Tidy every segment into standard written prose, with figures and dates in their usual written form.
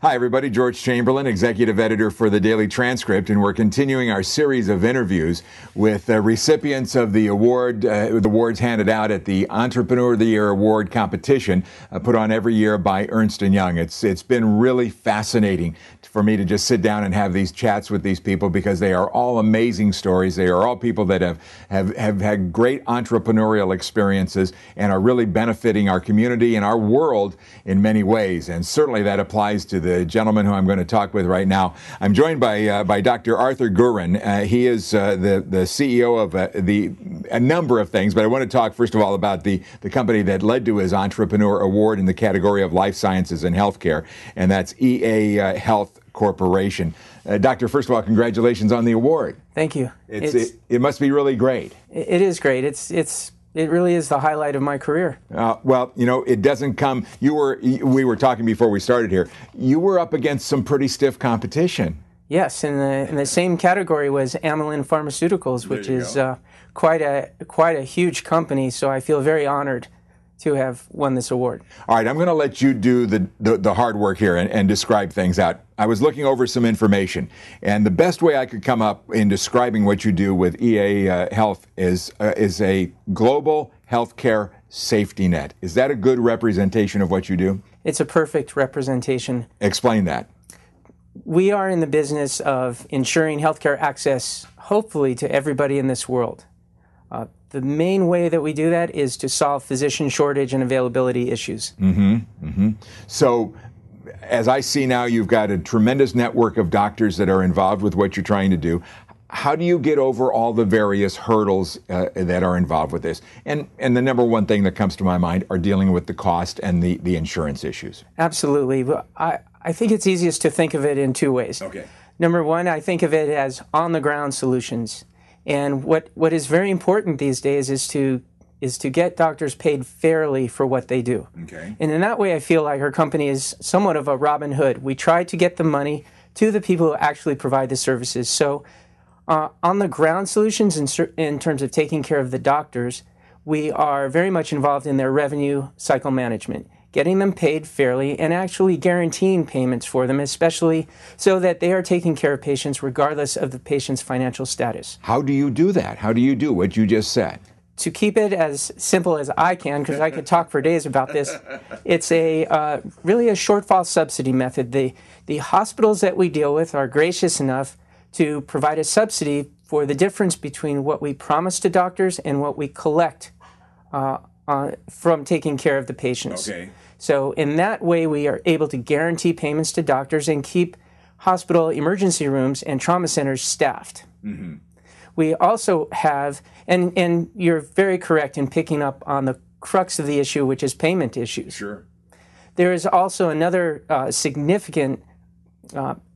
Hi, everybody. George Chamberlin, executive editor for the Daily Transcript, and we're continuing our series of interviews with recipients of the awards handed out at the Entrepreneur of the Year Award competition put on every year by Ernst & Young. It's been really fascinating for me to just sit down and have these chats with these people because they are all amazing stories. They are all people that have had great entrepreneurial experiences and are really benefiting our community and our world in many ways. And certainly that applies to the gentleman who I'm going to talk with right now. I'm joined by Dr. Arthur Gruen. He is the CEO of a number of things, but I want to talk first of all about the company that led to his Entrepreneur Award in the category of life sciences and healthcare, and that's EA Health Corporation. Doctor, first of all, congratulations on the award. Thank you. It must be really great. It is great. It really is the highlight of my career. Well, you know, it doesn't come. We were talking before we started here. You were up against some pretty stiff competition. Yes, in the same category was Chamberlin Pharmaceuticals, which is quite a huge company. So I feel very honored to have won this award. All right, I'm going to let you do the hard work here and describe things out. I was looking over some information, and the best way I could come up in describing what you do with EA Health is a global healthcare safety net. Is that a good representation of what you do? It's a perfect representation. Explain that. We are in the business of ensuring healthcare access, hopefully, to everybody in this world. The main way that we do that is to solve physician shortage and availability issues. So, as I see now, you've got a tremendous network of doctors that are involved with what you're trying to do. How do you get over all the various hurdles that are involved with this? And the number one thing that comes to my mind are dealing with the cost and the insurance issues. Absolutely. I think it's easiest to think of it in two ways. Okay. Number one, I think of it as on-the-ground solutions. And what is very important these days is to get doctors paid fairly for what they do. Okay. And in that way, I feel like our company is somewhat of a Robin Hood. We try to get the money to the people who actually provide the services. So on-the-ground solutions in terms of taking care of the doctors, we are very much involved in their revenue cycle management, getting them paid fairly and actually guaranteeing payments for them, especially so that they are taking care of patients regardless of the patient's financial status. How do you do that? How do you do what you just said? To keep it as simple as I can, because I could talk for days about this, it's really a shortfall subsidy method. The hospitals that we deal with are gracious enough to provide a subsidy for the difference between what we promise to doctors and what we collect from taking care of the patients. Okay. So in that way, we are able to guarantee payments to doctors and keep hospital emergency rooms and trauma centers staffed. Mm-hmm. We also have, and you're very correct in picking up on the crux of the issue, which is payment issues. Sure. There is also another significant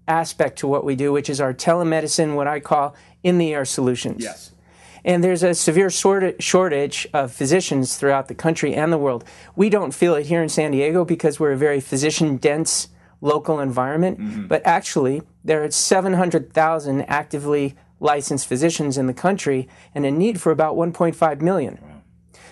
aspect to what we do, which is our telemedicine, what I call in-the-air solutions. Yes. And there's a severe shortage of physicians throughout the country and the world. We don't feel it here in San Diego because we're a very physician-dense local environment, but actually there are 700,000 actively licensed physicians in the country and a need for about 1.5 million. Wow.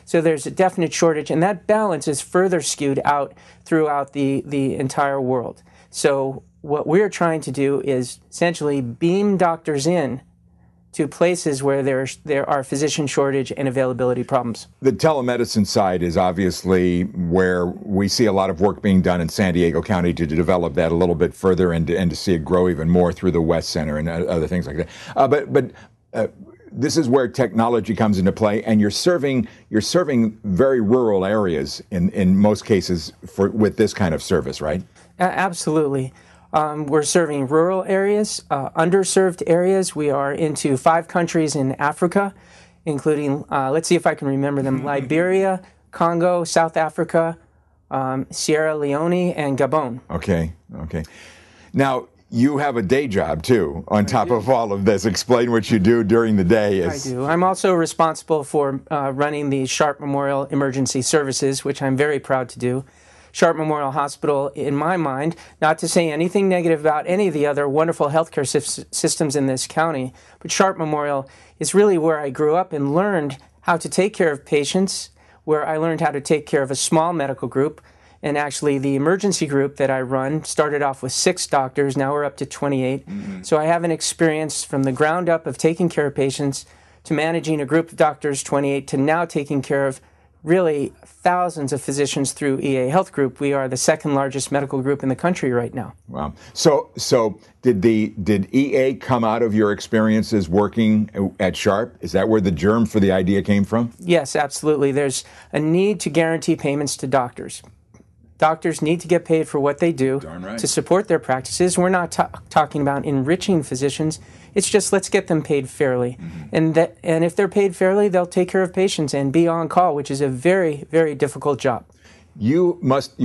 So there's a definite shortage, and that balance is further skewed out throughout the entire world. So what we're trying to do is essentially beam doctors in to places where there are physician shortage and availability problems. The telemedicine side is obviously where we see a lot of work being done in San Diego County to develop that a little bit further and to see it grow even more through the West Center and other things like that. But this is where technology comes into play, and you're serving very rural areas in most cases with this kind of service, right? Absolutely. We're serving rural areas, underserved areas. We are into 5 countries in Africa, including, let's see if I can remember them, Liberia, Congo, South Africa, Sierra Leone, and Gabon. Okay. Now, you have a day job, too, on top of all of this. Explain what you do during the day. I do. I'm also responsible for running the Sharp Memorial Emergency Services, which I'm very proud to do. Sharp Memorial Hospital, in my mind, not to say anything negative about any of the other wonderful healthcare systems in this county, but Sharp Memorial is really where I grew up and learned how to take care of patients, where I learned how to take care of a small medical group, And actually, the emergency group that I run started off with 6 doctors. Now we're up to 28. So I have an experience from the ground up of taking care of patients to managing a group of doctors, 28, to now taking care of really thousands of physicians through EA Health Group. We are the second largest medical group in the country right now. Wow. So did EA come out of your experiences working at Sharp? Is that where the germ for the idea came from? Yes, absolutely. There's a need to guarantee payments to doctors. Doctors need to get paid for what they do to support their practices. We're not talking about enriching physicians. It's just let's get them paid fairly. And if they're paid fairly, they'll take care of patients and be on call, which is a very, very difficult job. You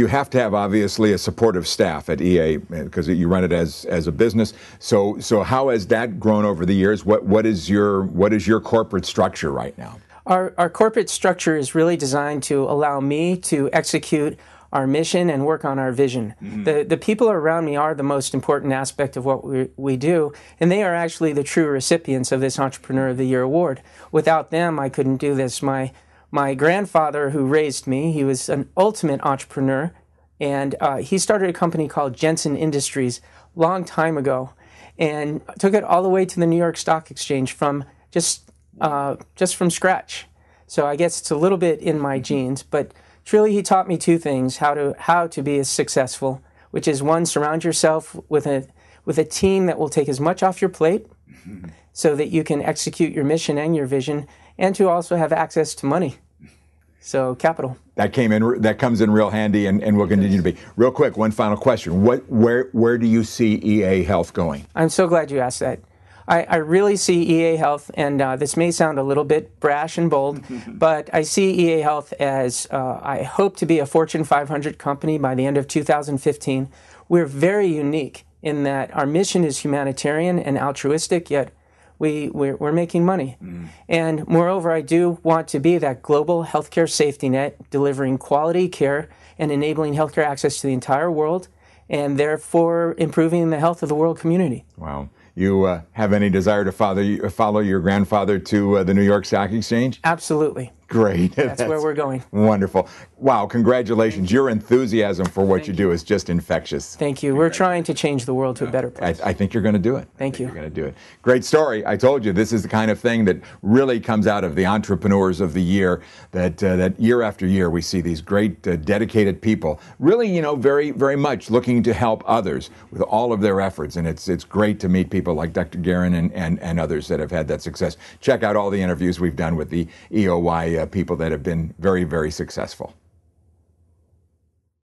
have to have obviously a supportive staff at EA because you run it as a business. So how has that grown over the years? What is your corporate structure right now? Our corporate structure is really designed to allow me to execute our mission and work on our vision. The people around me are the most important aspect of what we do, and they are actually the true recipients of this Entrepreneur of the Year award. Without them, I couldn't do this. My grandfather, who raised me, he was an ultimate entrepreneur, and he started a company called Jensen Industries a long time ago, and took it all the way to the New York Stock Exchange from just from scratch. So I guess it's a little bit in my genes, but truly, he taught me 2 things: how to be as successful, which is 1, surround yourself with a team that will take as much off your plate so that you can execute your mission and your vision, and to also have access to money. So capital. That comes in real handy and will continue to be. Real quick, one final question. Where do you see EA Health going? I'm so glad you asked that. I really see EA Health, and this may sound a little bit brash and bold, but I see EA Health as I hope to be a Fortune 500 company by the end of 2015. We're very unique in that our mission is humanitarian and altruistic, yet we're making money. And moreover, I do want to be that global healthcare safety net, delivering quality care and enabling healthcare access to the entire world, and therefore improving the health of the world community. Wow. You have any desire to follow your grandfather to the New York Stock Exchange? Absolutely. Great. That's where we're going. Wonderful. Wow, congratulations. Your enthusiasm for what you do is just infectious. Thank you. We're trying to change the world to a better place. I think you're going to do it. Thank you. You're going to do it. Great story. I told you this is the kind of thing that really comes out of the Entrepreneurs of the Year, that year after year we see these great dedicated people really, very, very much looking to help others with all of their efforts. And it's great to meet people like Dr. Gruen and others that have had that success. Check out all the interviews we've done with the EOY people that have been very, very successful.